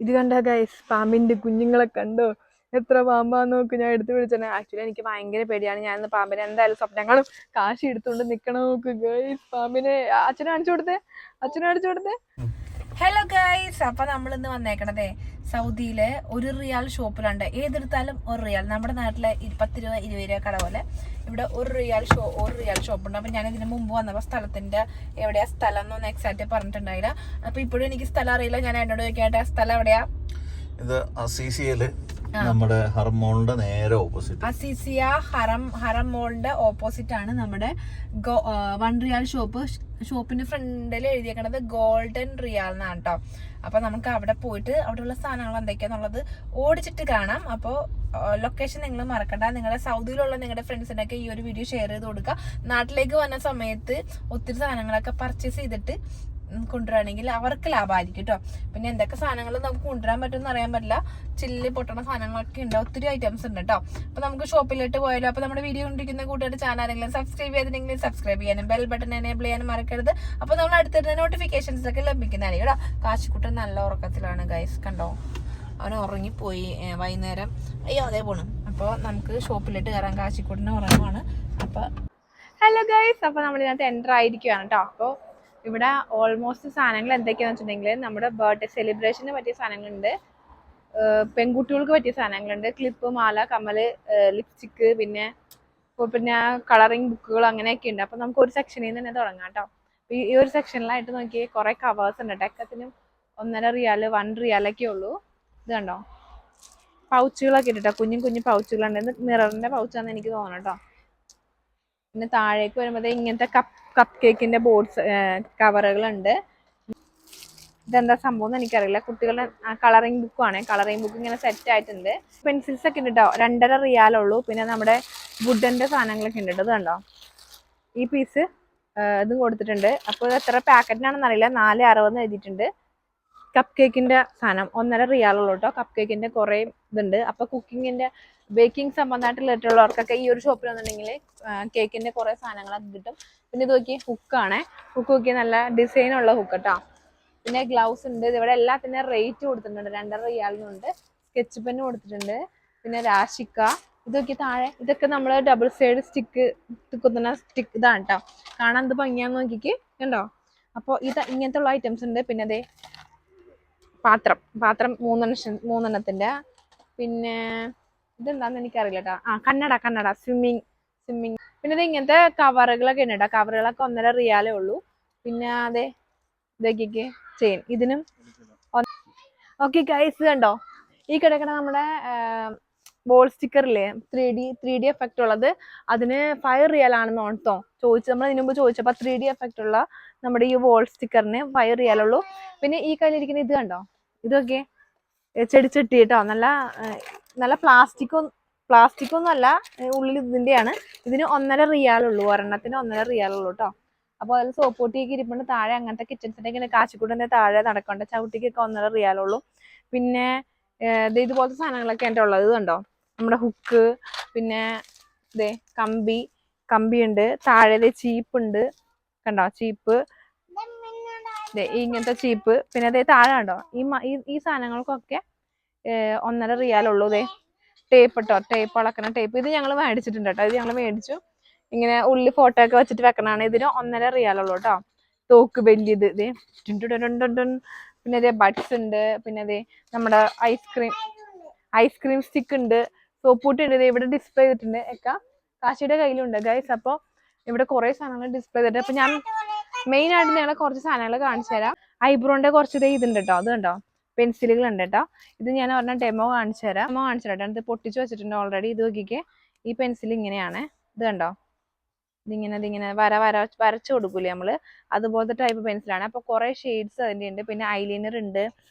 ഇത് കണ്ടോ ഗൈസ്, പാമ്പിന്റെ കുഞ്ഞുങ്ങളെ കണ്ടോ? എത്ര പാമ്പാന്ന് നോക്ക്. ഞാൻ എടുത്ത് വിളിച്ചേ. ആക്ച്വലി എനിക്ക് ഭയങ്കര പേടിയാണ്. ഞാനിന്ന് പാമ്പിനെ എന്തായാലും സ്വപ്നങ്ങളും കാശി എടുത്തുകൊണ്ട് നിക്കണം. നോക്ക് ഗൈസ്, പാമ്പിനെ അച്ഛനെ കാണിച്ചു കൊടുത്തേ, അച്ഛനെ കാണിച്ചു കൊടുത്തേ. ഹലോ ഗൈസ്, അപ്പൊ നമ്മൾ ഇന്ന് വന്നേക്കണതേ സൗദിയിലെ ഒരു റിയാൽ ഷോപ്പിലുണ്ട്. ഏതെടുത്താലും ഒരു റിയാൽ. നമ്മുടെ നാട്ടിലെ 10 രൂപ 20 രൂപ കട പോലെ ഇവിടെ ഒരു റിയാൽ ഷോപ്പുണ്ട്. അപ്പൊ ഞാൻ ഇതിന് മുമ്പ് വന്നപ്പോ സ്ഥലത്തിന്റെ എവിടെയാ സ്ഥലം എന്നൊന്നും എക്സാക്ട് പറഞ്ഞിട്ടുണ്ടായില്ല. അപ്പൊ ഇപ്പോഴും എനിക്ക് സ്ഥലം അറിയില്ല. ഞാൻ എന്നോട് ചോദിക്കാട്ടെ, സ്ഥലം എവിടെയാ? ഇത് അസീസിയയില് നമ്മുടെ ഹറം മോളിന്റെ നേരെ ഓപ്പോസിറ്റ്. അസീസിയ ഹറം മോളിന്റെ ഓപ്പോസിറ്റ് ആണ് നമ്മുടെ വൺ റിയാൽ ഷോപ്പ്. ഷോപ്പിന്റെ ഫ്രണ്ടിൽ എഴുതിയേക്കണത് ഗോൾഡൻ റിയാൽ എന്നാണ് കേട്ടോ. അപ്പൊ നമുക്ക് അവിടെ പോയിട്ട് അവിടെയുള്ള സാധനങ്ങൾ എന്തൊക്കെയാന്നുള്ളത് ഓടിച്ചിട്ട് കാണാം. അപ്പോൾ ലൊക്കേഷൻ നിങ്ങൾ മറക്കണ്ട. നിങ്ങളുടെ സൗദിയിലുള്ള നിങ്ങളുടെ ഫ്രണ്ട്സിനൊക്കെ ഈ ഒരു വീഡിയോ ഷെയർ ചെയ്ത് കൊടുക്കുക. നാട്ടിലേക്ക് വന്ന സമയത്ത് ഒത്തിരി സാധനങ്ങളൊക്കെ പർച്ചേസ് ചെയ്തിട്ട് കൊണ്ടുവരാണെങ്കിൽ അവർക്ക് ലാഭമായിരിക്കും കേട്ടോ. പിന്നെ എന്തൊക്കെ സാധനങ്ങൾ നമുക്ക് കൊണ്ടുവരാൻ പറ്റുമെന്ന് അറിയാൻ പറ്റില്ല. ചില്ല് പൊട്ടണ സാധനങ്ങളൊക്കെ ഉണ്ട്, ഒത്തിരി ഐറ്റംസ് ഉണ്ട് കേട്ടോ. അപ്പൊ നമുക്ക് ഷോപ്പിലോട്ട് പോയാലോ. അപ്പൊ നമ്മുടെ വീഡിയോ കൊണ്ടിരിക്കുന്ന കൂട്ടുകാരുടെ ചാനൽ ആരെങ്കിലും സബ്സ്ക്രൈബ് ചെയ്തിട്ടുണ്ടെങ്കിൽ സബ്സ്ക്രൈബ് ചെയ്യാനും ബെൽ ബട്ടൺ എനേബിൾ ചെയ്യാനും മറക്കരുത്. അപ്പൊ നമ്മൾ അടുത്തിട്ട് നോട്ടിഫിക്കേഷൻസ് ഒക്കെ ലഭിക്കുന്നതായിരിക്കും കേട്ടോ. കാശിക്കുട്ടൻ നല്ല ഉറക്കത്തിലാണ് ഗൈസ്, കണ്ടോ? അവൻ ഉറങ്ങിപ്പോയി വൈകുന്നേരം. അയ്യോ അതേ പോണു. അപ്പോൾ നമുക്ക് ഷോപ്പിലിട്ട് കയറാൻ. കാശിക്കുട്ടന് ഉറങ്ങുവാണ്. അപ്പൊ ഹലോ ഗൈസ്, അപ്പൊ നമ്മളിതിനകത്ത് എൻ്റർ ആയിരിക്കുകയാണ് കേട്ടോ. അപ്പോൾ ഇവിടെ ഓൾമോസ്റ്റ് സാധനങ്ങൾ എന്തൊക്കെയാന്ന് വെച്ചിട്ടുണ്ടെങ്കിൽ നമ്മുടെ ബർത്ത്ഡേ സെലിബ്രേഷന് പറ്റിയ സാധനങ്ങളുണ്ട്, പെൺകുട്ടികൾക്ക് പറ്റിയ സാധനങ്ങളുണ്ട്, ക്ലിപ്പ്, മാല, കമ്മല്, ലിപ്സ്റ്റിക്ക്, പിന്നെ കളറിങ് ബുക്കുകൾ അങ്ങനെയൊക്കെ ഉണ്ട്. അപ്പം നമുക്ക് ഒരു സെക്ഷനിൽ നിന്ന് തന്നെ തുടങ്ങാം കേട്ടോ. ഈ ഒരു സെക്ഷനിലായിട്ട് നോക്കി കുറേ കവേഴ്സ് ഉണ്ട്. ടെക്കത്തിനും 1.5 റിയാൽ 1 റിയാലൊക്കെ ഉള്ളൂ. ഇത് കണ്ടോ, പൗച്ചുകളൊക്കെ ഇട്ടോ, കുഞ്ഞു പൗച്ചുകളുണ്ട്. ഇത് മിററിന്റെ പൗച്ചാന്ന് എനിക്ക് തോന്നണം കേട്ടോ. പിന്നെ താഴേക്ക് വരുമ്പോൾ ഇങ്ങനത്തെ കപ്പ് കേക്കിന്റെ ബോർഡ്സ് കവറുകളുണ്ട്. ഇതെന്താ സംഭവം എന്ന് എനിക്കറിയില്ല. കുട്ടികളുടെ കളറിംഗ് ബുക്കാണ്. കളറിംഗ് ബുക്ക് ഇങ്ങനെ സെറ്റ് ആയിട്ടുണ്ട്. പെൻസിൽസ് ഒക്കെ ഉണ്ട് കേട്ടോ. 2.5 റിയാലുള്ളൂ. പിന്നെ നമ്മുടെ വുഡന്റെ സാധനങ്ങളൊക്കെ ഉണ്ട്. ഇത് കണ്ടോ, ഈ പീസ് ഇതും കൊടുത്തിട്ടുണ്ട്. അപ്പോൾ ഇത് എത്ര പാക്കറ്റിനാണെന്ന് അറിയില്ല. 4.60 എഴുതിയിട്ടുണ്ട്. കപ്പ് കേക്കിന്റെ സാധനം 1.5 റിയാലുള്ളൂ കേട്ടോ. കപ്പ് കേക്കിന്റെ കുറെ ഇതുണ്ട്. അപ്പൊ കുക്കിങ്ങിന്റെ ബേക്കിംഗ് സംബന്ധമായിട്ട് റിലേറ്റഡുള്ളവർക്കൊക്കെ ഈ ഒരു ഷോപ്പിൽ വന്നിട്ടുണ്ടെങ്കിൽ കേക്കിന്റെ കുറെ സാധനങ്ങളൊക്കെ കിട്ടും. പിന്നെ ഇത് നോക്കി, ഹുക്കാണ്. ഹുക്ക് നോക്കി, നല്ല ഡിസൈനുള്ള ഹുക്ക് കേട്ടോ. പിന്നെ ഗ്ലൗസ് ഉണ്ട്. ഇവിടെ എല്ലാത്തിനും റേറ്റ് കൊടുത്തിട്ടുണ്ട്. 2.5 റിയാലിനുണ്ട്. സ്കെച്ച് പെന്ന് കൊടുത്തിട്ടുണ്ട്. പിന്നെ രാശിക്ക, ഇതൊക്കെ താഴെ. ഇതൊക്കെ നമ്മൾ ഡബിൾ സൈഡ് സ്റ്റിക്ക് കുത്തുന്ന സ്റ്റിക്ക് ഇതാണ് കേട്ടോ. കാണാൻ എന്ത് ഭംഗിയാന്ന് നോക്കിക്ക്, കണ്ടോ? അപ്പോൾ ഇങ്ങനത്തെ ഉള്ള ഐറ്റംസ് ഉണ്ട്. പിന്നെ അതെ പാത്രം 3 പിന്നെ ഇതെന്താന്ന് എനിക്കറിയില്ല കേട്ടോ. കണ്ണട സ്വിമ്മിങ്. പിന്നെ ഇത് ഇങ്ങനത്തെ കവറുകളൊക്കെ ഉണ്ട് കേട്ടോ. കവറുകളൊക്കെ 1.5 റിയാലേ ഉള്ളൂ. പിന്നെ അതെ ഇതൊക്കെ ചെയിൻ, ഇതിനും ഓക്കെ ഗൈസ്. കണ്ടോ, ഈ കിടക്കണ നമ്മുടെ ബോൾ സ്റ്റിക്കറില്ലേ, 3D എഫക്റ്റ് ഉള്ളത്, അതിന് 5 റിയാൽ ആണെന്ന് ഓർത്തോ ചോദിച്ചു. നമ്മൾ ഇതിനു മുമ്പ് ചോദിച്ചപ്പോൾ 3D എഫക്റ്റ് ഉള്ള നമ്മുടെ ഈ വോൾ സ്റ്റിക്കറിന് 5 റിയാലുള്ളൂ. പിന്നെ ഈ കയ്യിലിരിക്കുന്ന ഇത് കണ്ടോ, ഇതൊക്കെ ചെടിച്ചട്ടി കേട്ടോ. നല്ല പ്ലാസ്റ്റിക്കൊന്നും അല്ല, ഉള്ളിൽ ഇതിന്റെയാണ്. ഇതിന് 1.5 റിയാലുള്ളൂ. ഒരെണ്ണത്തിന് 1.5 റിയാലുള്ളൂ കേട്ടോ. അപ്പോൾ അതിൽ സോപ്പൊട്ടിയൊക്കെ ഇരിപ്പുണ്ട് താഴെ. അങ്ങനത്തെ കിച്ചൺ സെറ്റൊക്കെ കാശിക്കൂട്ടൻ്റെ താഴെ നടക്കണ്ട. ചവിട്ടിക്കൊക്കെ 1.5 റിയാലുള്ളൂ. പിന്നെ ഇതുപോലത്തെ സാധനങ്ങളൊക്കെ എൻ്റെ ഉള്ളത്. ഇത് കണ്ടോ, നമ്മുടെ ഹുക്ക്, പിന്നെ ഇതേ കമ്പി ഉണ്ട്. താഴെ ചീപ്പ് ഉണ്ട്, കണ്ടോ, ചീപ്പ്, ഇങ്ങനത്തെ ചീപ്പ്. പിന്നെ അതേ താഴെ കണ്ടോ, ഈ സാധനങ്ങൾക്കൊക്കെ 1.5 റിയാലുള്ളൂ. ഇതേ ടേപ്പ് കേട്ടോ, ടേപ്പ് അളക്കണ ടേപ്പ്. ഇത് ഞങ്ങൾ മേടിച്ചിട്ടുണ്ട് കേട്ടോ. ഇത് ഞങ്ങൾ മേടിച്ചു. ഇങ്ങനെ ഉള്ളിൽ ഫോട്ടോ ഒക്കെ വെച്ചിട്ട് വെക്കണതാണ്. ഇതിന് 1.5 റിയാലുള്ളൂ കേട്ടോ. തോക്ക് വലിയത്. ഇതേ പിന്നെ അതേ ബഡ്സ് ഉണ്ട്. പിന്നെ അതേ നമ്മുടെ ഐസ്ക്രീം സ്റ്റിക്ക് ഉണ്ട്. സോപ്പൂട്ടി ഉണ്ട്. ഇവിടെ ഡിസ്പ്ലേ ചെയ്തിട്ടുണ്ട്. ഒക്കെ കാശിയുടെ കയ്യിലുണ്ട് ഗൈസ്. അപ്പോൾ ഇവിടെ കുറെ സാധനങ്ങൾ ഡിസ്പ്ലേ ചെയ്തിട്ട്. അപ്പൊ ഞാൻ മെയിൻ ആയിട്ട് ഞങ്ങളെ കുറച്ച് സാധനങ്ങൾ കാണിച്ചു തരാം. ഐബ്രോന്റെ കുറച്ച് ഇതുണ്ട് കേട്ടോ. അത് കണ്ടോ, പെൻസിലുകൾ ഉണ്ട് കേട്ടോ. ഇത് ഞാൻ പറഞ്ഞ ഡെമോ കാണിച്ചു തരാം. ഇത് പൊട്ടിച്ചു വെച്ചിട്ടുണ്ട് ഓൾറെഡി. ഇത് നോക്കിക്കേ, ഈ പെൻസിൽ ഇങ്ങനെയാണ്. ഇത് കണ്ടോ, ഇതിങ്ങനെ വരച്ചു കൊടുക്കൂലേ നമ്മള്, അതുപോലത്തെ ടൈപ്പ് പെൻസിലാണ്. അപ്പൊ കുറെ ഷെയ്ഡ്സ് അതിന്റെ ഉണ്ട്. പിന്നെ ഐലൈനർ ഉണ്ട്.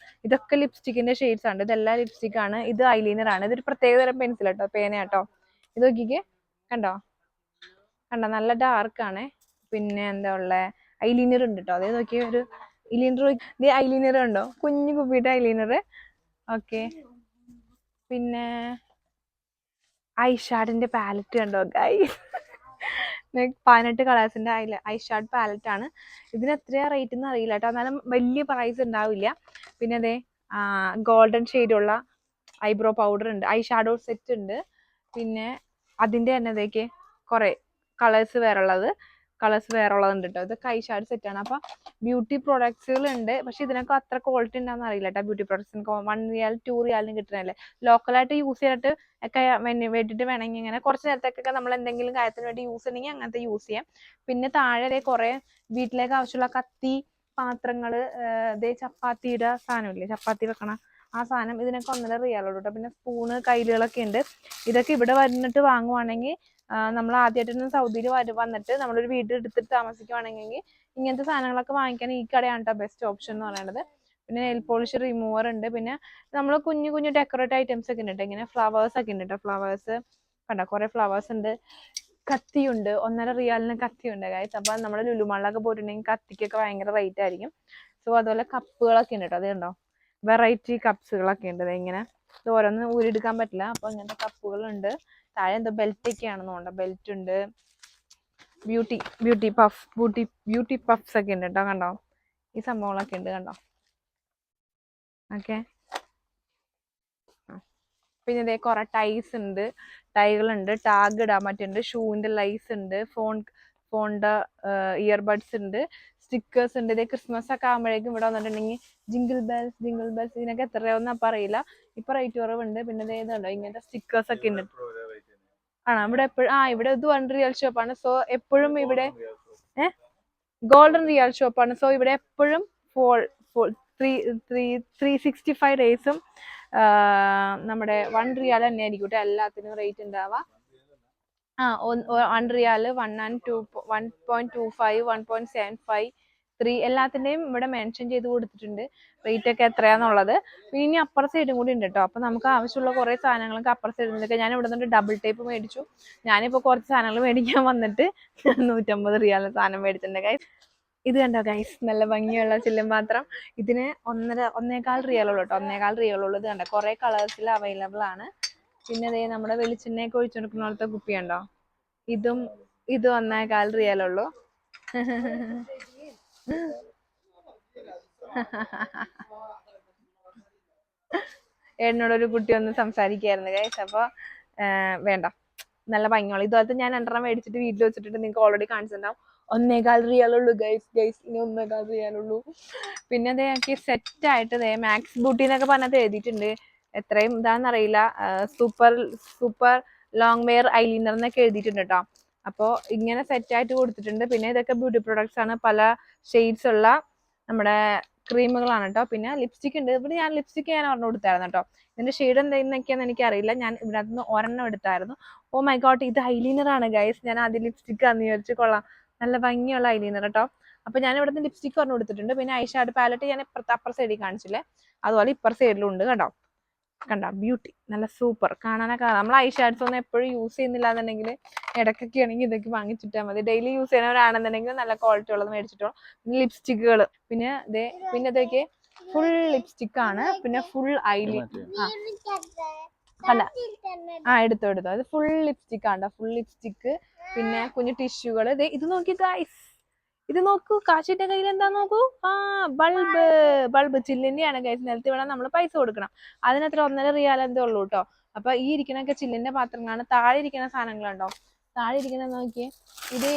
ഇതൊക്കെ ലിപ്സ്റ്റിക്കിന്റെ ഷെയ്ഡ്സ് ആണ്. ഇതെല്ലാം ലിപ്സ്റ്റിക് ആണ്. ഇത് ഐലൈനർ ആണ്. ഇതൊരു പ്രത്യേകതരം പെൻസിൽ കേട്ടോ, പേന കേട്ടോ. ഇത് നോക്കിക്കേ, കണ്ടോ, നല്ല ഡാർക്ക് ആണ്. പിന്നെ എന്താ ഉള്ള ഐലൈനർ ഉണ്ട് കേട്ടോ. അതേ നോക്കിയ ഒരു ഐലൈനർ ഉണ്ടോ, കുഞ്ഞു കുപ്പിയുടെ ഐലൈനർ. ഓക്കെ, പിന്നെ ഐഷാഡിന്റെ പാലറ്റ് കണ്ടോ ഗൈസ്. 18 കളേഴ്സിന്റെ ഐഷാഡ് പാലറ്റ് ആണ്. ഇതിന് എത്രയാ റേറ്റ് എന്ന് അറിയില്ല കേട്ടോ. എന്നാലും വലിയ പ്രൈസ് ഉണ്ടാവില്ല. പിന്നെ അതെ ഗോൾഡൻ ഷെയ്ഡുള്ള ഐബ്രോ പൗഡർ ഉണ്ട്, ഐ ഷാഡോ സെറ്റ് ഉണ്ട്. പിന്നെ അതിൻ്റെ തന്നെ ഇതേക്ക് കുറേ കളേഴ്സ് വേറുള്ളതുണ്ട് കേട്ടോ. ഇതൊക്കെ ഐ ഷാഡോ സെറ്റാണ്. അപ്പം ബ്യൂട്ടി പ്രോഡക്ട്സുകളുണ്ട്. പക്ഷെ ഇതിനൊക്കെ അത്ര ക്വാളിറ്റി ഉണ്ടാകുന്ന അറിയില്ല കേട്ടോ. ബ്യൂട്ടി പ്രോഡക്ട്സിന് 1 റിയാൽ 2 റിയാലിന് കിട്ടുന്നതല്ലേ. ലോക്കലായിട്ട് യൂസ് ചെയ്തിട്ട് ഒക്കെ വേണ്ടിയിട്ട് വേണമെങ്കിൽ ഇങ്ങനെ കുറച്ച് നേരത്തേക്കൊക്കെ നമ്മൾ എന്തെങ്കിലും കാര്യത്തിന് വേണ്ടി യൂസ് ചെയ്യണമെങ്കിൽ അങ്ങനത്തെ യൂസ് ചെയ്യാം. പിന്നെ താഴെ കുറേ വീട്ടിലേക്ക് ആവശ്യമുള്ള കത്തി, പാത്രങ്ങള്, ചപ്പാത്തിയുടെ സാധനമില്ലേ, ചപ്പാത്തി വെക്കണ ആ സാധനം, ഇതിനൊക്കെ 1.5 റിയാലുള്ളൂ കേട്ടോ. പിന്നെ സ്പൂണ്, കയ്യിലുകളൊക്കെ ഉണ്ട്. ഇതൊക്കെ ഇവിടെ വന്നിട്ട് വാങ്ങുവാണെങ്കിൽ, നമ്മൾ ആദ്യമായിട്ട് സൗദിയിൽ വന്നിട്ട് നമ്മളൊരു വീട് എടുത്തിട്ട് താമസിക്കുവാണെങ്കിൽ ഇങ്ങനത്തെ സാധനങ്ങളൊക്കെ വാങ്ങിക്കാൻ ഈ കടയാണ് കേട്ടോ ബെസ്റ്റ് ഓപ്ഷൻ എന്ന് പറയുന്നത്. പിന്നെ നെയിൽ പോളിഷ് റിമൂവർ ഉണ്ട്. പിന്നെ നമ്മൾ കുഞ്ഞു കുഞ്ഞു ഡെക്കറേറ്റ് ഐറ്റംസ് ഒക്കെ ഉണ്ട്. ഇങ്ങനെ ഫ്ലവേഴ്സ് ഒക്കെ ഉണ്ട് കേട്ടോ. ഫ്ലവേഴ്സ് കണ്ടോ, കുറെ ഫ്ലവേഴ്സ് ഉണ്ട്. കത്തിയുണ്ട്, 1.5 റിയാലിന് കത്തിയുണ്ട് ഗൈസ്. അപ്പൊ നമ്മുടെ ലുലുമാളിലൊക്കെ പോയിട്ടുണ്ടെങ്കിൽ കത്തിക്കൊക്കെ ഭയങ്കര റേറ്റ് ആയിരിക്കും. സോ അതുപോലെ കപ്പുകളൊക്കെ ഉണ്ട് കേട്ടോ. അത് കണ്ടോ, വെറൈറ്റി കപ്സുകളൊക്കെ ഉണ്ട്. ഇങ്ങനെ ഓരോന്ന് ഊരിയെടുക്കാൻ പറ്റില്ല. അപ്പൊ ഇങ്ങനത്തെ കപ്പുകളുണ്ട്. താഴെ എന്തോ ബെൽറ്റ് ഒക്കെ ആണെന്ന് തോന്നുന്നു. ബെൽറ്റ് ഉണ്ട്. ബ്യൂട്ടി പഫ്സ് ഒക്കെ ഉണ്ട് കേട്ടോ. കണ്ടോ, ഈ സംഭവങ്ങളൊക്കെ ഉണ്ട് കണ്ടോ. ഓക്കെ, പിന്നെ ഇതേ കുറെ ടൈകളുണ്ട്, ടാഗ് ഇടാൻ പറ്റുന്നുണ്ട്, ഷൂവിന്റെ ലൈസ് ഉണ്ട്, ഫോണിന്റെ ഇയർബഡ്സ് ഉണ്ട്, സ്റ്റിക്കേഴ്സ് ഉണ്ട്. ഇതേ ക്രിസ്മസ് ഒക്കെ ആകുമ്പോഴേക്കും ഇവിടെ വന്നിട്ടുണ്ടെങ്കിൽ ജിംഗിൾ ബെൽസ് ഇതിനൊക്കെ എത്ര രൂപയെന്ന് അപ്പം അറിയില്ല. ഇപ്പൊ റേറ്റ് കുറവുണ്ട്. പിന്നെ ഇതുണ്ടോ, ഇങ്ങനത്തെ സ്റ്റിക്കേഴ്സ് ഒക്കെ ഉണ്ട്. ആണോ, ഇവിടെ എപ്പോഴും ഇവിടെ ഇത് 1 റിയൽ ഷോപ്പാണ്. സോ എപ്പോഴും ഇവിടെ ഗോൾഡൻ റിയൽ ഷോപ്പാണ്. സോ ഇവിടെ എപ്പോഴും 365 ഡേയ്സും നമ്മുടെ 1 റിയാൽ തന്നെ ആയിരിക്കും എല്ലാത്തിനും റേറ്റ് ഉണ്ടാവുക. 1 റിയാല് 1.25 1.75 3 എല്ലാത്തിന്റെയും ഇവിടെ മെൻഷൻ ചെയ്ത് കൊടുത്തിട്ടുണ്ട് റേറ്റ് ഒക്കെ എത്രയാന്നുള്ളത്. ഇനി അപ്പർ സൈഡും കൂടി ഉണ്ട് കേട്ടോ. അപ്പൊ നമുക്ക് ആവശ്യമുള്ള കുറെ സാധനങ്ങളൊക്കെ അപ്പർ സൈഡിൽ. ഞാൻ ഇവിടെ നിന്ന് ഡബിൾ ടേപ്പ് മേടിച്ചു. ഞാനിപ്പോ കുറച്ച് സാധനങ്ങൾ മേടിക്കാൻ വന്നിട്ട് 150 റിയാൽ സാധനം മേടിച്ചിട്ടുണ്ട് ഗൈസ്. ഇത് കണ്ടോ ഗൈസ്, നല്ല ഭംഗിയുള്ള ചില്ലും പാത്രം. ഇതിന് 1.25 റിയാലുള്ളൂ കേട്ടോ. 1.25 റിയാലുള്ളൂ. ഇത് കണ്ടോ, കുറെ കളേഴ്സിൽ അവൈലബിൾ ആണ്. പിന്നെ നമ്മുടെ വെളിച്ചെണ്ണയൊക്കെ ഒഴിച്ചെടുക്കുന്ന പോലത്തെ കുപ്പി ഉണ്ടോ, ഇതും 1.25 റിയാലുള്ളൂ. എന്നോടൊരു കുട്ടി ഒന്ന് സംസാരിക്കായിരുന്നു ഗൈസ്. അപ്പൊ വേണ്ട, നല്ല ഭംഗിയുള്ള ഇതുപോലത്തെ ഞാൻ 2 മേടിച്ചിട്ട് വീട്ടിൽ വെച്ചിട്ട് നിങ്ങൾക്ക് ഓൾറെഡി കാണിച്ചിട്ടുണ്ടാവും. 1.25 റിയാലുള്ളൂ ഗൈസ്. ഇനി 1.25 റിയാലുള്ളൂ. പിന്നെ അതൊക്കെ സെറ്റ് ആയിട്ട് മാക്സ് ബ്യൂട്ടി എന്നൊക്കെ പറഞ്ഞത് എഴുതിയിട്ടുണ്ട്. എത്രയും ഇതാണെന്നറിയില്ല. സൂപ്പർ ലോങ് വെയർ ഐലൈനർ എന്നൊക്കെ എഴുതിയിട്ടുണ്ട് കേട്ടോ. അപ്പോൾ ഇങ്ങനെ സെറ്റ് ആയിട്ട് കൊടുത്തിട്ടുണ്ട്. പിന്നെ ഇതൊക്കെ ബ്യൂട്ടി പ്രൊഡക്ട്സ് ആണ്, പല ഷെയ്ഡ്സ് ഉള്ള നമ്മുടെ ക്രീമുകളാണ് കേട്ടോ. പിന്നെ ലിപ്സ്റ്റിക് ഉണ്ട്. ഇവിടെ ഞാൻ ലിപ്സ്റ്റിക് ഒരെണ്ണം കൊടുത്തായിരുന്നു കേട്ടോ. ഇതിന്റെ ഷെയ്ഡ് എന്തൊക്കെയാന്ന് എനിക്കറിയില്ല. ഞാൻ ഇവിടെ നിന്ന് ഒരെണ്ണം എടുത്തായിരുന്നു. ഓ മൈ ഗോഡ്, ഇത് ഐലൈനർ ആണ് ഗൈസ്. ഞാൻ ആദ്യം ലിപ്സ്റ്റിക് ആണെന്ന് വിചാരിച്ചു. കൊള്ളാം, നല്ല ഭംഗിയുള്ള ഐലൈനർ കേട്ടോ. അപ്പൊ ഞാൻ ഇവിടെ നിന്ന് ലിപ്സ്റ്റിക് ഒരെണ്ണം എടുത്തിട്ടുണ്ട്. പിന്നെ ഐ ഷാഡോ പാലറ്റ് ഞാൻ അപ്പർ സൈഡിൽ കാണിച്ചില്ലേ, അതുപോലെ ഇപ്പർ സൈഡിലും ഉണ്ട് കേട്ടോ. കണ്ടോ, ബ്യൂട്ടി, നല്ല സൂപ്പർ കാണാനൊക്കെ. നമ്മൾ ഐ ഷാഡ്സ് ഒന്നും എപ്പോഴും യൂസ് ചെയ്യുന്നില്ല എന്നുണ്ടെങ്കിൽ ഇടയ്ക്കൊക്കെ ആണെങ്കിൽ ഇതൊക്കെ വാങ്ങിച്ചിട്ടാൽ മതി. ഡെയിലി യൂസ് ചെയ്യുന്നവരാണെന്നുണ്ടെങ്കിൽ നല്ല ക്വാളിറ്റി ഉള്ളത് മേടിച്ചിട്ടോ. പിന്നെ ലിപ്സ്റ്റിക്കുകൾ, പിന്നെ ഇതൊക്കെ ഫുൾ ലിപ്സ്റ്റിക് ആണ്. പിന്നെ ഫുൾ ഐലൈനർ എടുത്തോ. അത് ഫുൾ ലിപ്സ്റ്റിക് ആണ്, ഫുൾ ലിപ്സ്റ്റിക്. പിന്നെ കുഞ്ഞു ടിഷ്യൂകൾ. ഇത് നോക്കി ഗൈസ്, ഇത് നോക്കൂ, കാശിന്റെ കയ്യിൽ എന്താ നോക്കൂ. ബൾബ് ചില്ലിന്റെയാണ് ഗൈസ്. നിലത്ത് വേണം നമ്മൾ പൈസ കൊടുക്കണം. അതിനത്ര 1.5 റിയാൽ എന്തേ ഉള്ളൂ കേട്ടോ. അപ്പൊ ഈ ഇരിക്കണൊക്കെ ചില്ലിന്റെ പാത്രങ്ങളാണ്. താഴെ ഇരിക്കുന്ന സാധനങ്ങളുണ്ടോ, താഴെ ഇരിക്കുന്നത് നോക്കിയേ. ഇത്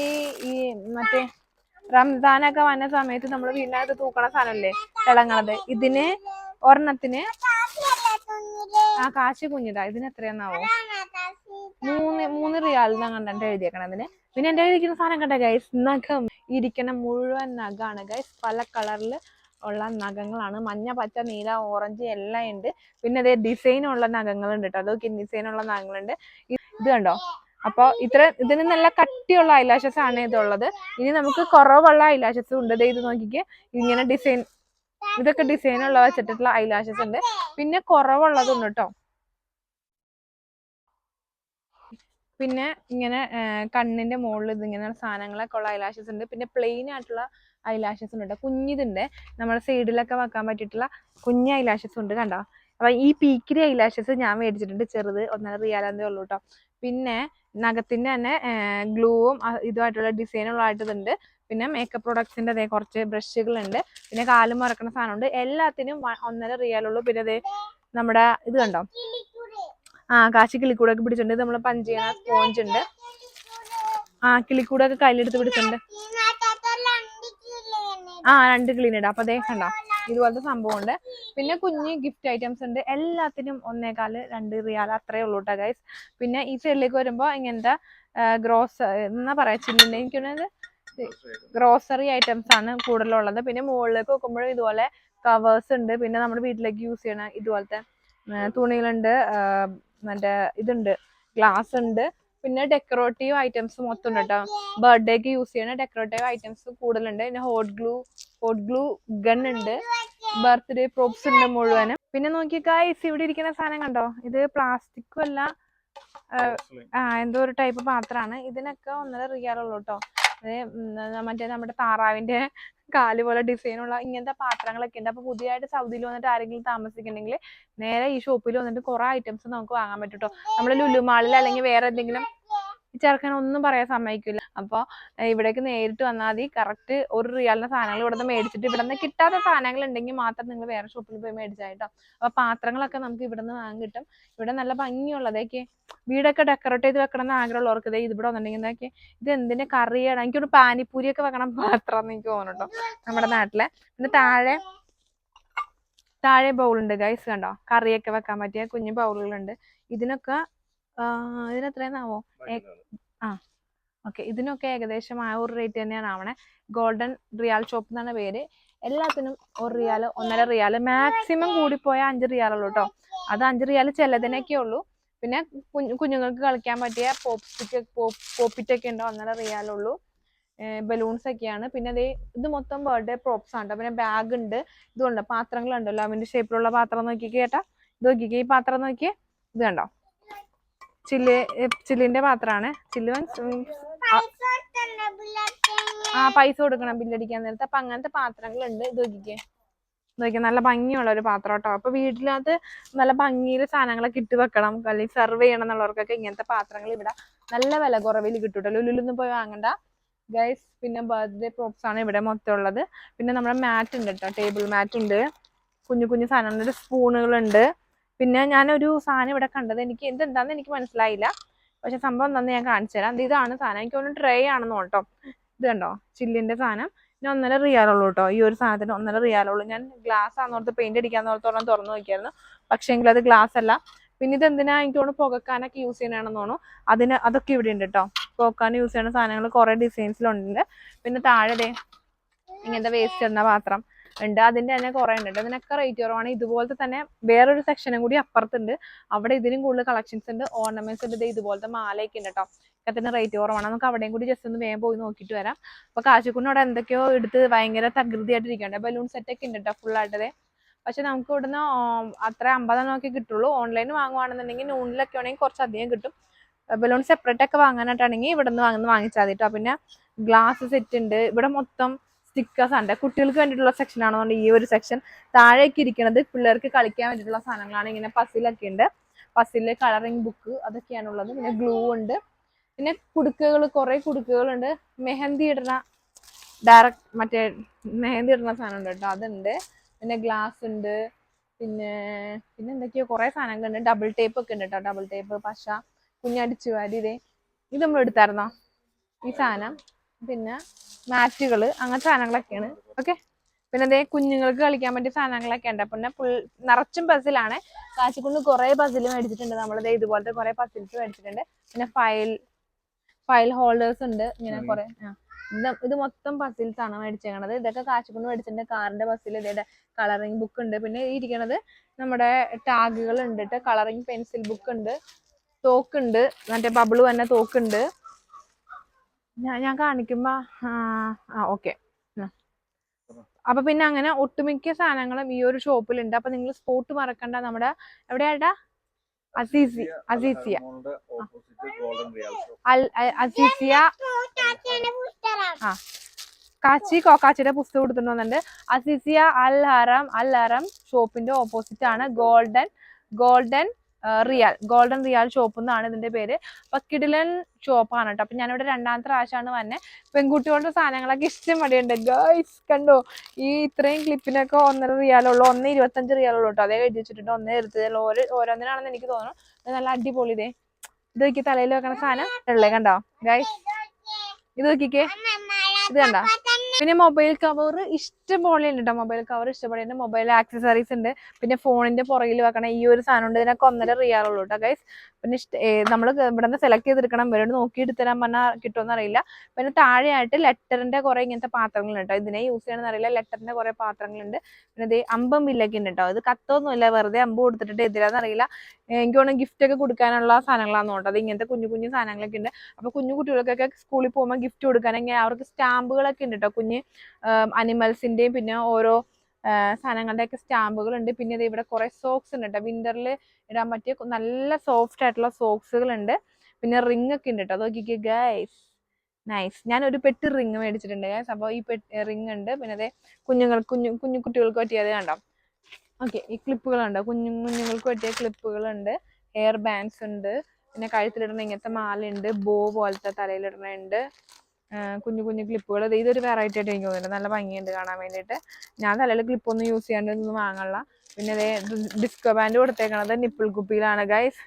ഈ മറ്റേ റംസാനൊക്കെ വന്ന സമയത്ത് നമ്മൾ വീടിനകത്ത് തൂക്കണ സാധനമല്ലേ, തിളങ്ങണത്. ഇതിന് ഒരെണ്ണത്തിന് കാശ് കുഞ്ഞിതാ. ഇതിന് എത്രയാന്നാവോ, 3 റിയാൽ കണ്ടിട്ട് എഴുതിയേക്കണതിന്. പിന്നെ എന്റെ ഇരിക്കുന്ന സാധനം കണ്ട ഗൈസ്, നഖം. ഇരിക്കുന്ന മുഴുവൻ നഖമാണ് ഗൈസ്. പല കളറിൽ ഉള്ള നഖങ്ങളാണ്. മഞ്ഞ, പച്ച, നീല, ഓറഞ്ച് എല്ലാം ഉണ്ട്. പിന്നെ അതേ ഡിസൈനുള്ള നഖങ്ങളുണ്ട് കേട്ടോ. അതൊക്കെ ഡിസൈനുള്ള നഖങ്ങളുണ്ട്. ഇത് കണ്ടോ. അപ്പൊ ഇതിന് നല്ല കട്ടിയുള്ള ഐലാഷസ് ആണ് ഇതുള്ളത്. ഇനി നമുക്ക് കുറവുള്ള ഐലാഷസും ഉണ്ട്. ഇത് നോക്കിക്കേ, ഇങ്ങനെ ഡിസൈൻ, ഇതൊക്കെ ഡിസൈനുള്ള വെച്ചിട്ടുള്ള ഐലാഷസ് ഉണ്ട്. പിന്നെ കുറവുള്ളതുണ്ട് കേട്ടോ. പിന്നെ ഇങ്ങനെ കണ്ണിന്റെ മുകളിൽ ഇതിങ്ങനെ സാധനങ്ങളൊക്കെ ഉള്ള ഐലാഷസ് ഉണ്ട്. പിന്നെ പ്ലെയിൻ ആയിട്ടുള്ള ഐലാഷസ് ഉണ്ട്. കുഞ്ഞിതുണ്ട്, നമ്മുടെ സൈഡിലൊക്കെ വെക്കാൻ പറ്റിയിട്ടുള്ള കുഞ്ഞ് ഐലാഷസ് ഉണ്ട് കണ്ടോ. അപ്പൊ ഈ പീക്കിരി ഐലാഷസ് ഞാൻ മേടിച്ചിട്ടുണ്ട്, ചെറുത് 1.5 റിയാലേ ഉള്ളൂ കേട്ടോ. പിന്നെ നഖത്തിന്റെ തന്നെ ഗ്ലൂവും ഇതുമായിട്ടുള്ള ഡിസൈനുള്ളതായിട്ടുണ്ട്. പിന്നെ മേക്കപ്പ് പ്രൊഡക്ട്സിന്റെ അതേ കുറച്ച് ബ്രഷുകളുണ്ട്, പിന്നെ കാലും മറക്കുന്ന സാധനമുണ്ട്. എല്ലാത്തിനും 1.5 റിയാലുള്ളൂ. പിന്നെ അതേ നമ്മുടെ ഇത് കണ്ടോ, കാശി കിളിക്കൂടൊക്കെ പിടിച്ചിട്ടുണ്ട്. ഇത് നമ്മള് പഞ്ച് ചെയ്യുന്ന സ്പോഞ്ച് ഉണ്ട്. കിളിക്കൂടൊക്കെ കയ്യിലെടുത്ത് പിടിച്ചിട്ടുണ്ട്. 2 ക്ലീൻ അപ്പൊ അതേ കണ്ടോ, ഇതുപോലത്തെ സംഭവം ഉണ്ട്. പിന്നെ കുഞ്ഞ് ഗിഫ്റ്റ് ഐറ്റംസ് ഉണ്ട്. എല്ലാത്തിനും 1.25 റിയാൽ അത്രേ ഉള്ളൂ കേട്ടോ ഗൈസ്. പിന്നെ ഈ സൈഡിലേക്ക് വരുമ്പോ ഇങ്ങനത്തെ എന്നാ പറയാ, ചില്ലിന്റെ എനിക്കൊന്നത് ഗ്രോസറി ഐറ്റംസ് ആണ് കൂടുതലുള്ളത്. പിന്നെ മുകളിലേക്ക് നോക്കുമ്പോഴും ഇതുപോലെ കവേഴ്സ് ഉണ്ട്. പിന്നെ നമ്മുടെ വീട്ടിലേക്ക് യൂസ് ചെയ്യണ ഇതുപോലത്തെ തുണികളുണ്ട്, മറ്റേ ഇതുണ്ട്, ഗ്ലാസ് ഉണ്ട്. പിന്നെ ഡെക്കറേറ്റീവ് ഐറ്റംസ് മൊത്തം ഉണ്ട് കേട്ടോ. ബർത്ത്ഡേക്ക് യൂസ് ചെയ്യണ ഡെക്കറേറ്റീവ് ഐറ്റംസ് കൂടുതലുണ്ട്. പിന്നെ ഹോട്ട് ഗ്ലൂ ഗൺ ഉണ്ട്, ബർത്ത്ഡേ പ്രോപ്സ് ഉണ്ട് മുഴുവനും. പിന്നെ നോക്കി ഗൈസ്, ഇവിടെ ഇരിക്കുന്ന സാധനം കണ്ടോ, ഇത് പ്ലാസ്റ്റിക്കും അല്ല, എന്തോ ഒരു ടൈപ്പ് പാത്രമാണ്. ഇതിനൊക്കെ 1.5 റിയാലുള്ളൂ കേട്ടോ. മറ്റേ നമ്മുടെ താറാവിന്റെ കാല് പോലെ ഡിസൈനുള്ള ഇങ്ങനത്തെ പാത്രങ്ങളൊക്കെ ഉണ്ട്. അപ്പൊ പുതിയതായിട്ട് സൗദിയിൽ വന്നിട്ട് ആരെങ്കിലും താമസിക്കുന്നുണ്ടെങ്കിൽ നേരെ ഈ ഷോപ്പിൽ വന്നിട്ട് കുറെ ഐറ്റംസ് നമുക്ക് വാങ്ങാൻ പറ്റും കേട്ടോ. നമ്മള് ലുലു മാളിൽ അല്ലെങ്കിൽ വേറെ എന്തെങ്കിലും ചെറുക്കാൻ ഒന്നും പറയാൻ സമ്മതിക്കില്ല. അപ്പൊ ഇവിടേക്ക് നേരിട്ട് വന്നാൽ മതി. കറക്റ്റ് 1 റിയാലിന്റെ സാധനങ്ങൾ ഇവിടെ നിന്ന് മേടിച്ചിട്ട്, ഇവിടെ നിന്ന് കിട്ടാത്ത സാധനങ്ങൾ ഉണ്ടെങ്കിൽ മാത്രം നിങ്ങൾ വേറെ ഷോപ്പിൽ പോയി മേടിച്ചായിട്ടോ. അപ്പൊ പാത്രങ്ങളൊക്കെ നമുക്ക് ഇവിടെ നിന്ന് വാങ്ങി കിട്ടും. ഇവിടെ നല്ല ഭംഗിയുള്ളതൊക്കെ വീടൊക്കെ ഡെക്കറേറ്റ് ചെയ്ത് വെക്കണം എന്ന് ആഗ്രഹമുള്ളവർക്ക് ഇത് ഇവിടെ വന്നിട്ടുണ്ടെങ്കിൽ ഇതൊക്കെ ഇത് എന്തിന്റെ കറിയാണ്, എനിക്കൊരു പാനിപ്പൂരിയൊക്കെ വെക്കണം പാത്രം എന്ന് എനിക്ക് തോന്നുന്നു കേട്ടോ നമ്മുടെ നാട്ടിലെ. പിന്നെ താഴെ ബൗളുണ്ട് ഗൈസ്, കണ്ടോ, കറിയൊക്കെ വെക്കാൻ പറ്റിയ കുഞ്ഞു ബൗളുകളുണ്ട്. ഇതിനൊക്കെ ഇതിനെത്രയാണാവോ? ഓക്കെ, ഇതിനൊക്കെ ഏകദേശം ആ ഒരു റേറ്റ് തന്നെയാണ് ആവണേ. ഗോൾഡൻ റിയാൽ ഷോപ്പ് എന്നാണ് പേര്. എല്ലാത്തിനും 1 റിയാൽ 1.5 റിയാൽ മാക്സിമം കൂടിപ്പോയാൽ 5 റിയാലുള്ളൂ കേട്ടോ. അത് 5 റിയാൽ ചിലതിനൊക്കെ ഉള്ളൂ. പിന്നെ കുഞ്ഞുങ്ങൾക്ക് കളിക്കാൻ പറ്റിയ പോപ്പിറ്റൊക്കെ ഉണ്ടോ 1.5 റിയാലുള്ളൂ. ബലൂൺസ് ഒക്കെയാണ്. പിന്നെ ഇത് മൊത്തം ബർത്ത്ഡേ പ്രോപ്സ് ആണ്. പിന്നെ ബാഗ് ഉണ്ട്, ഇതുണ്ട്, പാത്രങ്ങളുണ്ടല്ലോ അവന്റെ ഷേപ്പിലുള്ള പാത്രം നോക്കിക്കേ കേട്ടാ. ഇത് നോക്കിക്കേ, ഈ പാത്രം നോക്കിയേ, ഇത് കണ്ടോ, ചില്ലിന്റെ പാത്രമാണ്. ചില്ല് പൈസ കൊടുക്കണം ബില്ലടിക്കാൻ നേരത്തെ. അപ്പൊ അങ്ങനത്തെ പാത്രങ്ങളുണ്ട്. ഇത് നോക്കിക്കേ, നല്ല ഭംഗിയുള്ള ഒരു പാത്രം കേട്ടോ. അപ്പൊ വീട്ടിനകത്ത് നല്ല ഭംഗിയിൽ സാധനങ്ങളൊക്കെ ഇട്ട് വെക്കണം, അല്ലെങ്കിൽ സെർവ് ചെയ്യണം എന്നുള്ളവർക്കൊക്കെ ഇങ്ങനത്തെ പാത്രങ്ങൾ ഇവിടെ നല്ല വില കുറവിൽ കിട്ടും. ലുലുലൊന്നും പോയി വാങ്ങണ്ട ഗൈസ്. പിന്നെ ബർത്ത്ഡേ പ്രോപ്സ് ആണ് ഇവിടെ മൊത്തം ഉള്ളത്. പിന്നെ നമ്മുടെ മാറ്റ് ഉണ്ട് കേട്ടോ, ടേബിൾ മാറ്റ് ഉണ്ട്, കുഞ്ഞു സാധനങ്ങളുണ്ട്, സ്പൂണുകളുണ്ട്. പിന്നെ ഞാനൊരു സാധനം ഇവിടെ കണ്ടത്, എനിക്ക് എന്തെന്താന്ന് എനിക്ക് മനസ്സിലായില്ല, പക്ഷെ സംഭവം എന്താന്ന് ഞാൻ കാണിച്ചു തരാം. ഇതാണ് സാധനം, എനിക്ക് ഒന്ന് ട്രേ ആണെന്ന് കേട്ടോ. ഇത് കണ്ടോ, ചില്ലിന്റെ സാധനം. പിന്നെ 1.5 റിയാലുള്ളൂ കേട്ടോ. ഈ ഒരു സാധനത്തിന് 1.5 റിയാലുള്ളൂ. ഞാൻ ഗ്ലാസ് ആണെന്നോർത്ത് പെയിന്റ് അടിക്കാന്നോർത്തോളം തുറന്നു നോക്കിയായിരുന്നു, പക്ഷെ എങ്കിൽ അത് ഗ്ലാസ് അല്ല. പിന്നെ ഇത് എന്തിനാ എനിക്ക് തോന്നുന്നു പുകക്കാനൊക്കെ യൂസ് ചെയ്യണമെന്ന് തോന്നുന്നു. അതൊക്കെ ഇവിടെ ഉണ്ട് കേട്ടോ. പുകക്കാൻ യൂസ് ചെയ്യുന്ന സാധനങ്ങൾ കുറെ ഡിസൈൻസിലുണ്ട്. പിന്നെ താഴെ ഇങ്ങനത്തെ വേസ്റ്റ് ഇടുന്ന പാത്രം ഉണ്ട്, അതിന്റെ തന്നെ കുറെ ഉണ്ട്. അതിനൊക്കെ റേറ്റ് കുറവാണ്. ഇതുപോലത്തെ തന്നെ വേറൊരു സെക്ഷനും കൂടി അപ്പുറത്തുണ്ട്, അവിടെ ഇതിനും കൂടുതൽ കളക്ഷൻസ് ഉണ്ട്, ഓർണമെന്റ്സ് ഉണ്ട്. ഇതുപോലത്തെ മാലയൊക്കെ ഉണ്ട് കേട്ടോ. ഇതിന് റേറ്റ് കുറവാണ്. നമുക്ക് അവിടെയും കൂടി ജസ്റ്റ് ഒന്ന് വേഗം പോയി നോക്കിയിട്ട് വരാം. അപ്പൊ കാശിക്കുണ്ണ അവിടെ എന്തൊക്കെയോ എടുത്ത് ഭയങ്കര തകൃതിയായിട്ടിരിക്കണ്ടേ. ബലൂൺ സെറ്റ് ഒക്കെ ഉണ്ട് കേട്ടോ ഫുൾ ആയിട്ടത്. പക്ഷെ നമുക്ക് ഇവിടുന്ന് അത്ര 50 കിട്ടുള്ളൂ. ഓൺലൈൻ വാങ്ങുവാണെന്നുണ്ടെങ്കിൽ നൂണിലൊക്കെ ആണെങ്കിൽ കുറച്ചധികം കിട്ടും. ബലൂൺ സെപ്പറേറ്റ് ഒക്കെ വാങ്ങാനായിട്ടാണെങ്കിൽ ഇവിടെ നിന്ന് വാങ്ങിച്ചാൽ മതി കേട്ടോ. പിന്നെ ഗ്ലാസ് സെറ്റ് ഉണ്ട്. ഇവിടെ മൊത്തം സ്റ്റിക്കേഴ്സ് ഉണ്ട്. കുട്ടികൾക്ക് വേണ്ടിയിട്ടുള്ള സെക്ഷൻ ആണെന്നുണ്ട് ഈ ഒരു സെക്ഷൻ. താഴേക്ക് ഇരിക്കുന്നത് പിള്ളേർക്ക് കളിക്കാൻ വേണ്ടിയിട്ടുള്ള സാധനങ്ങളാണ്. ഇങ്ങനെ പസിലൊക്കെ ഉണ്ട്, പസില്, കളറിംഗ് ബുക്ക്, അതൊക്കെയാണുള്ളത്. പിന്നെ ഗ്ലൂ ഉണ്ട്. പിന്നെ കുറെ കുടുക്കുകളുണ്ട്. മെഹന്തി ഇടുന്ന മറ്റേ മെഹന്തി ഇടുന്ന സാധനം ഉണ്ട് കേട്ടോ, അതുണ്ട്. പിന്നെ ഗ്ലാസ് ഉണ്ട്. പിന്നെ എന്തൊക്കെയോ കുറെ സാധനങ്ങളുണ്ട്. ഡബിൾ ടേപ്പ് ഒക്കെ ഉണ്ട് കേട്ടോ. ഡബിൾ ടേപ്പ്, പശ, കുഞ്ഞടിച്ചു വാരി. ഇത് നമ്മൾ എടുത്തായിരുന്നോ ഈ സാധനം? പിന്നെ മാറ്റുകള്, അങ്ങനത്തെ സാധനങ്ങളൊക്കെയാണ്. ഓക്കെ, പിന്നെ കുഞ്ഞുങ്ങൾക്ക് കളിക്കാൻ പറ്റിയ സാധനങ്ങളൊക്കെ ഉണ്ട്. പിന്നെ നിറച്ചും പസിലാണ്. കാശിക്കൊണ്ട് കുറെ പസിൽ മേടിച്ചിട്ടുണ്ട് നമ്മൾ. ഇതുപോലത്തെ കുറെ പസിൽസ് മേടിച്ചിട്ടുണ്ട്. പിന്നെ ഫയൽ ഹോൾഡേഴ്സ് ഉണ്ട്. ഇങ്ങനെ കുറെ ഇത് മൊത്തം പസിൽസ് ആണ് മേടിച്ചേക്കണത്. ഇതൊക്കെ കാശിക്കൊണ്ട് മേടിച്ചിട്ടുണ്ട്. കാറിന്റെ പസിൽ, ഇതേടെ കളറിംഗ് ബുക്ക് ഉണ്ട്. പിന്നെ ഇരിക്കണത് നമ്മുടെ ടാഗുകൾ ഉണ്ട് കേട്ടോ. കളറിംഗ് പെൻസിൽ ബുക്ക് ഉണ്ട്, തോക്കുണ്ട്, മറ്റേ ബബിള് തന്നെ തോക്കുണ്ട്. ഞാൻ കാണിക്കുമ്പോ ഓക്കെ. അപ്പൊ പിന്നെ അങ്ങനെ ഒട്ടുമിക്ക സാധനങ്ങളും ഈ ഒരു ഷോപ്പിലുണ്ട്. അപ്പൊ നിങ്ങൾ സ്പോട്ട് മറക്കണ്ട. നമ്മുടെ എവിടെയാട്ടാ? അസീസിയ കോക്കാച്ചിയുടെ പുസ്തകം കൊടുത്തിട്ടുണ്ട്. അസീസിയ അൽ ഹറം ഷോപ്പിന്റെ ഓപ്പോസിറ്റ് ആണ് ഗോൾഡൻ ഗോൾഡൻ റിയാൽ ഷോപ്പ് എന്നാണ് ഇതിന്റെ പേര്. അപ്പൊ കിടിലൻ ഷോപ്പാണ് കേട്ടോ. അപ്പൊ ഞാനിവിടെ രണ്ടാമത്തെ പ്രാവശ്യമാണ് വന്നെ. പെൺകുട്ടികളുടെ സാധനങ്ങളൊക്കെ ഇഷ്ടം മടിയുണ്ട് ഗൈസ്. കണ്ടോ, ഈ ഇത്രയും ക്ലിപ്പിനൊക്കെ 1.5 റിയാലുള്ളൂ, 1.25 റിയാലുള്ളൂ കേട്ടോ. അതേ എഴുതി വെച്ചിട്ടുണ്ട്, 1 എടുത്തത് ഓരോന്നിനാണെന്ന് എനിക്ക് തോന്നുന്നു. ഇത് നല്ല അടിപൊളി. ഇത് നോക്കി, തലയിൽ വെക്കണ സാധനം ഉള്ളേ കണ്ടോ ഗൈസ്. ഇത് നോക്കിക്കേ, ഇത് കണ്ടോ. പിന്നെ മൊബൈൽ കവർ ഇഷ്ടംപോലെ ഉണ്ട് കേട്ടോ. മൊബൈൽ കവർ ഇഷ്ടംപോലെ ഉണ്ട്. മൊബൈൽ ആക്സസറീസ് ഉണ്ട്. പിന്നെ ഫോണിന്റെ പുറകിൽ വെക്കണം ഈ ഒരു സാധനം ഉണ്ട്. ഇതിനൊക്കെ 1.5 റിയാലുള്ളൂ കേട്ടോ ഗൈസ്. പിന്നെ നമ്മൾ ഇവിടെ നിന്ന് സെലക്ട് ചെയ്തെടുക്കണം. ഇവരോട് നോക്കി എടുത്തരാൻ പറഞ്ഞാൽ കിട്ടുമെന്ന് അറിയില്ല. പിന്നെ താഴെയായിട്ട് ലെറ്ററിന്റെ കുറെ ഇങ്ങനത്തെ പാത്രങ്ങളുണ്ട് കേട്ടോ. ഇതിനെ യൂസ് ചെയ്യണമെന്ന് അറിയില്ല. ലെറ്ററിന്റെ കുറെ പാത്രങ്ങളുണ്ട്. പിന്നെ ഇത് അമ്പം വില്ലൊക്കെ ഉണ്ട് കേട്ടോ. ഇത് കത്തൊന്നുമില്ല, വെറുതെ അമ്പ് കൊടുത്തിട്ട് എതിരാന്ന് അറിയില്ല. എനിക്ക് തോന്നുന്നു ഗിഫ്റ്റ് ഒക്കെ കൊടുക്കാനുള്ള സാധനങ്ങളാണെന്ന് തോന്നുന്നത്. അത് ഇങ്ങനത്തെ കുഞ്ഞു കുഞ്ഞു സാധനങ്ങളൊക്കെ ഉണ്ട്. അപ്പൊ കുഞ്ഞു കുട്ടികൾക്കൊക്കെ സ്കൂളിൽ പോകുമ്പോൾ ഗിഫ്റ്റ് കൊടുക്കാനെങ്കിൽ അവർക്ക് സ്റ്റാമ്പുകളൊക്കെ ഉണ്ട് കേട്ടോ. കുഞ്ഞ് അനിമൽസിന്റെയും പിന്നെ ഓരോ സാധനങ്ങളുടെ ഒക്കെ സ്റ്റാമ്പുകൾ ഉണ്ട്. പിന്നെ ഇത് ഇവിടെ കുറെ സോക്സ് ഉണ്ട് കേട്ടോ. വിന്ററിൽ ഇടാൻ പറ്റിയ നല്ല സോഫ്റ്റ് ആയിട്ടുള്ള സോക്സുകൾ ഉണ്ട്. പിന്നെ റിംഗ് ഒക്കെ ഉണ്ട് കേട്ടോ. അത് നോക്കിക്കേ ഗൈസ്, നൈസ്. ഞാൻ ഒരു പെട്ടി റിംഗ് മേടിച്ചിട്ടുണ്ട് ഗൈസ്. അപ്പോൾ ഈ റിംഗ് ഉണ്ട്. പിന്നെ അതെ കുഞ്ഞു കുട്ടികൾക്ക് പറ്റിയത് കണ്ടോ. ഓക്കെ, ഈ ക്ലിപ്പുകളുണ്ട്, കുഞ്ഞുങ്ങൾക്ക് പറ്റിയ ക്ലിപ്പുകളുണ്ട്. ഹെയർ ബാൻഡ്സ് ഉണ്ട്. പിന്നെ കഴുത്തിലിടുന്ന ഇങ്ങനത്തെ മാലയുണ്ട്. ബോ പോലത്തെ തലയിലിടുന്നുണ്ട്. കുഞ്ഞു കുഞ്ഞു ക്ലിപ്പുകൾ. ഇതൊരു വെറൈറ്റി ആയിട്ട് എനിക്ക് തോന്നുന്നുണ്ട്. നല്ല ഭംഗിയുണ്ട് കാണാൻ വേണ്ടിയിട്ട്. ഞാൻ തലയിൽ ക്ലിപ്പൊന്നും യൂസ് ചെയ്യാണ്ട് ഒന്നും വാങ്ങാനുള്ള. പിന്നെ അതേ ഡിസ്കോ ബാൻഡ് കൊടുത്തേക്കണത് നിപ്പിൾ കുപ്പിയിലാണ് ഗൈസ്.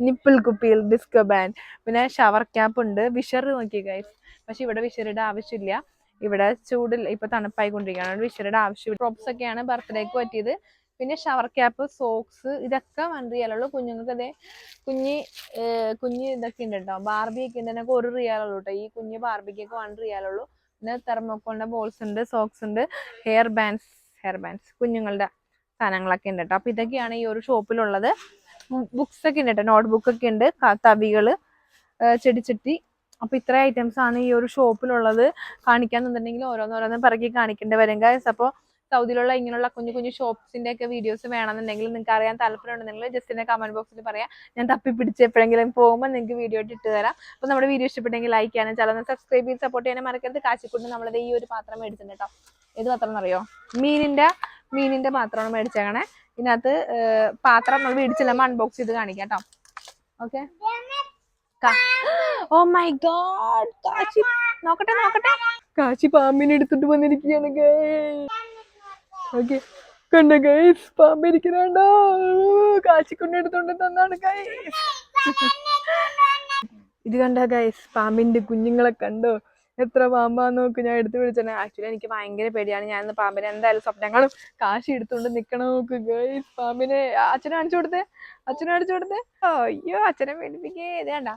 നിപ്പിൾ കുപ്പിയിൽ ഡിസ്കോ ബാൻഡ്. പിന്നെ ഷവർ ക്യാപ്പ് ഉണ്ട്. വിഷർ നോക്കി ഗൈസ്. പക്ഷെ ഇവിടെ വിഷറിയുടെ ആവശ്യമില്ല. ഇവിടെ ചൂടിൽ ഇപ്പൊ തണുപ്പായിക്കൊണ്ടിരിക്കുകയാണ്. വിഷറിയുടെ ആവശ്യം. പ്രോപ്സ് ഒക്കെയാണ് ബർത്ത്ഡേക്ക് പറ്റിയത്. പിന്നെ ഷവർ ക്യാപ്പ്, സോക്സ്, ഇതൊക്കെ 1 റിയാലുള്ളൂ. കുഞ്ഞുങ്ങൾക്ക് അതേ കുഞ്ഞ് ഇതൊക്കെ ഉണ്ട് കേട്ടോ. ബാർബി ഒക്കെ ഉണ്ട്. എനിക്ക് 1 റിയാലുള്ളൂ കേട്ടോ. ഈ കുഞ്ഞ് ബാർബിക്കൊക്കെ 1 റിയാലുള്ളൂ. പിന്നെ തെർമോക്കോളിന്റെ ബോൾസ് ഉണ്ട്, സോക്സ് ഉണ്ട്, ഹെയർ ബാൻഡ്സ് കുഞ്ഞുങ്ങളുടെ സാധനങ്ങളൊക്കെ ഉണ്ട് കേട്ടോ. അപ്പൊ ഇതൊക്കെയാണ് ഈ ഒരു ഷോപ്പിലുള്ളത്. ബുക്സ് ഒക്കെ ഉണ്ട് കേട്ടോ. നോട്ട്ബുക്ക് ഒക്കെ ഉണ്ട്, തവികള്, ചെടിച്ചട്ടി. അപ്പൊ ഇത്ര ഐറ്റംസ് ആണ് ഈ ഒരു ഷോപ്പിലുള്ളത്. കാണിക്കാൻ നിന്നിട്ടുണ്ടെങ്കിൽ ഓരോന്നോരോന്ന് പിറകി കാണിക്കേണ്ടി വരും ഗൈസ്. അപ്പോൾ സൗദിയിലുള്ള ഇങ്ങനെയുള്ള കുഞ്ഞു കുഞ്ഞു ഷോപ്സിന്റെ ഒക്കെ വീഡിയോസ് വേണമെന്നുണ്ടെങ്കിൽ, നിങ്ങൾക്ക് അറിയാൻ താല്പര്യമുണ്ടെങ്കിൽ ജസ്റ്റ് എന്നെ കമന്റ് ബോക്സിൽ പറയാം. ഞാൻ തപ്പിപ്പിടിച്ച് എപ്പോഴെങ്കിലും പോകുമ്പോൾ നിങ്ങൾക്ക് വീഡിയോ ഇട്ട് തരാം. അപ്പൊ നമ്മുടെ വീഡിയോ ഇഷ്ടപ്പെട്ടെങ്കിൽ ലൈക്ക് ചെയ്യാനും ചാനൽ സബ്സ്ക്രൈബ് ചെയ്ത് സപ്പോർട്ട് ചെയ്യാനും മറക്കരുത്. കാശിക്കൊണ്ട് നമ്മളത് ഈ ഒരു പാത്രം മേടിച്ചിട്ടുണ്ട് കേട്ടോ. ഏത് പാത്രം എന്നറിയോ? മീനിന്റെ പാത്രമാണ് മേടിച്ചേക്കണേ. ഇതിനകത്ത് പാത്രം നമ്മൾ മേടിച്ചില്ലാമ അൺബോക്സ് ചെയ്ത് കാണിക്കാം കേട്ടോ. Okay. Oh my God, Kashi നോക്കട്ടെ. കാശി പാമ്പിനെ എടുത്തിട്ട് വന്നിരിക്കുകയാണ് ഗൈസ്. ഓക്കെ, കണ്ട ഗൈസ്, പാമ്പിരിക്കണോ? കാശി കൊണ്ട് എടുത്തോണ്ട് തന്നാണ് ഗൈസ്. ഇത് കണ്ട ഗൈസ്, പാമ്പിന്റെ കുഞ്ഞുങ്ങളെ കണ്ടോ? എത്ര പാമ്പാന്ന് നോക്ക്. ഞാൻ എടുത്ത് വിളിച്ചേ. ആക്ച്വലി എനിക്ക് ഭയങ്കര പേടിയാണ്. ഞാൻ പാമ്പിനെ എന്തായാലും സ്വപ്നം കാണും. കാശി എടുത്തോണ്ട് നിക്കണം നോക്ക് ഗൈസ്. പാമ്പിനെ അച്ഛനെ കാണിച്ചു കൊടുത്തേ. അയ്യോ, അച്ഛനെ പേടിപ്പിക്കേ. ഇത് കണ്ട.